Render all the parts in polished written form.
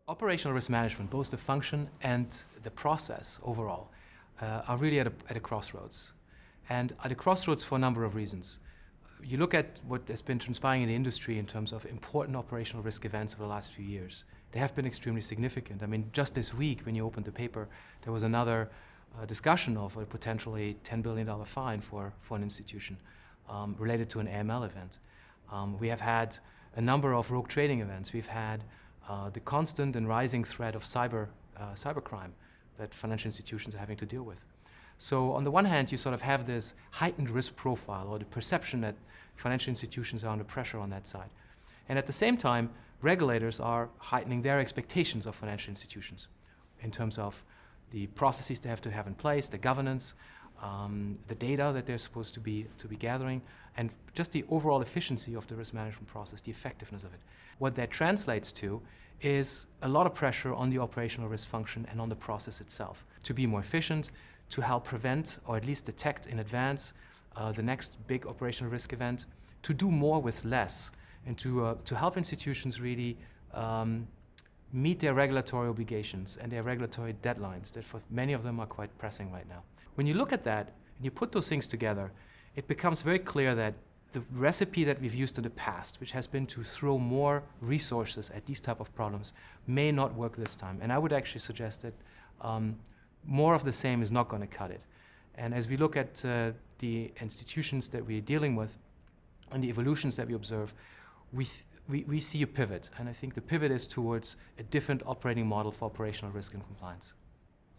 Operational risk management, both the function and the process overall, are really at a crossroads. And at a crossroads for a number of reasons. You look at what has been transpiring in the industry in terms of important operational risk events over the last few years. They have been extremely significant. I mean, just this week, when you opened the paper, there was another discussion of a potentially $10 billion fine for an institution related to an AML event. We have had a number of rogue trading events. We've had the constant and rising threat of cybercrime that financial institutions are having to deal with. So on the one hand, you sort of have this heightened risk profile, or the perception that financial institutions are under pressure on that side. And at the same time, regulators are heightening their expectations of financial institutions in terms of the processes they have to have in place, the governance, the data that they're supposed to be gathering, and just the overall efficiency of the risk management process, the effectiveness of it. What that translates to is a lot of pressure on the operational risk function and on the process itself to be more efficient, to help prevent or at least detect in advance the next big operational risk event, to do more with less, and to help institutions really meet their regulatory obligations and their regulatory deadlines that for many of them are quite pressing right now. When you look at that and you put those things together, it becomes very clear that the recipe that we've used in the past, which has been to throw more resources at these type of problems, may not work this time. And I would actually suggest that more of the same is not going to cut it. And as we look at the institutions that we're dealing with and the evolutions that we observe, we see a pivot. And I think the pivot is towards a different operating model for operational risk and compliance.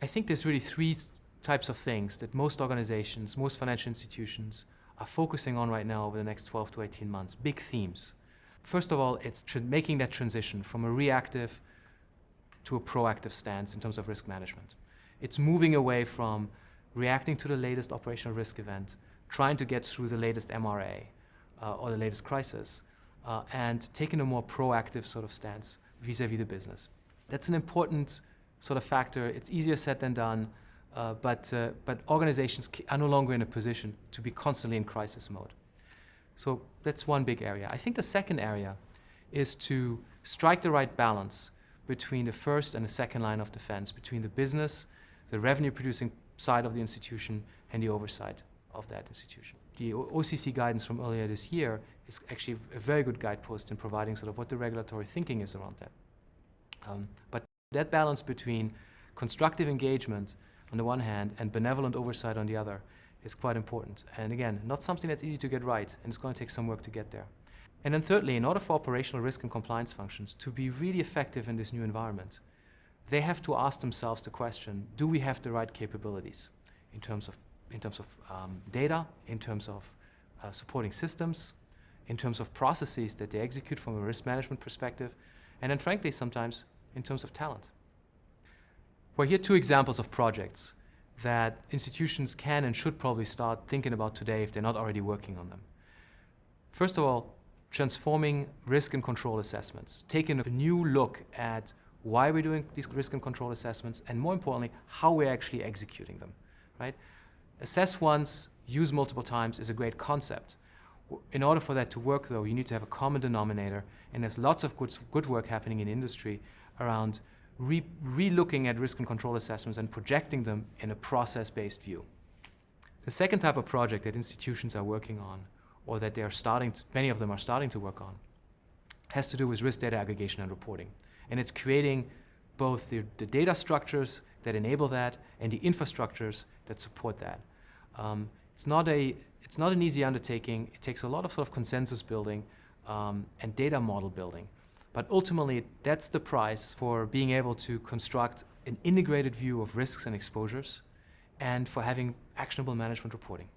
I think there's really three types of things that most organizations, most financial institutions are focusing on right now over the next 12 to 18 months, big themes. First of all, it's making that transition from a reactive to a proactive stance in terms of risk management. It's moving away from reacting to the latest operational risk event, trying to get through the latest MRA or the latest crisis, and taking a more proactive sort of stance vis-a-vis the business. That's an important sort of factor. It's easier said than done, but organizations are no longer in a position to be constantly in crisis mode. So that's one big area. I think the second area is to strike the right balance between the first and the second line of defense, between the business, the revenue-producing side of the institution, and the oversight of that institution. The OCC guidance from earlier this year is actually a very good guidepost in providing sort of what the regulatory thinking is around that. But that balance between constructive engagement on the one hand and benevolent oversight on the other is quite important. And again, not something that's easy to get right, and it's going to take some work to get there. And then thirdly, in order for operational risk and compliance functions to be really effective in this new environment, they have to ask themselves the question, do we have the right capabilities in terms of data, in terms of supporting systems, in terms of processes that they execute from a risk management perspective, and then frankly sometimes in terms of talent. Well, here are two examples of projects that institutions can and should probably start thinking about today if they're not already working on them. First of all, transforming risk and control assessments, taking a new look at why we're doing these risk and control assessments, and more importantly, how we're actually executing them, right? Assess once, use multiple times is a great concept. In order for that to work, though, you need to have a common denominator, and there's lots of good work happening in industry around re-looking at risk and control assessments and projecting them in a process-based view. The second type of project that institutions are working on, or that many of them are starting to work on, has to do with risk data aggregation and reporting. And it's creating both the data structures that enable that and the infrastructures that support that. It's not an easy undertaking. It takes a lot of sort of consensus building and data model building. But ultimately, that's the price for being able to construct an integrated view of risks and exposures and for having actionable management reporting.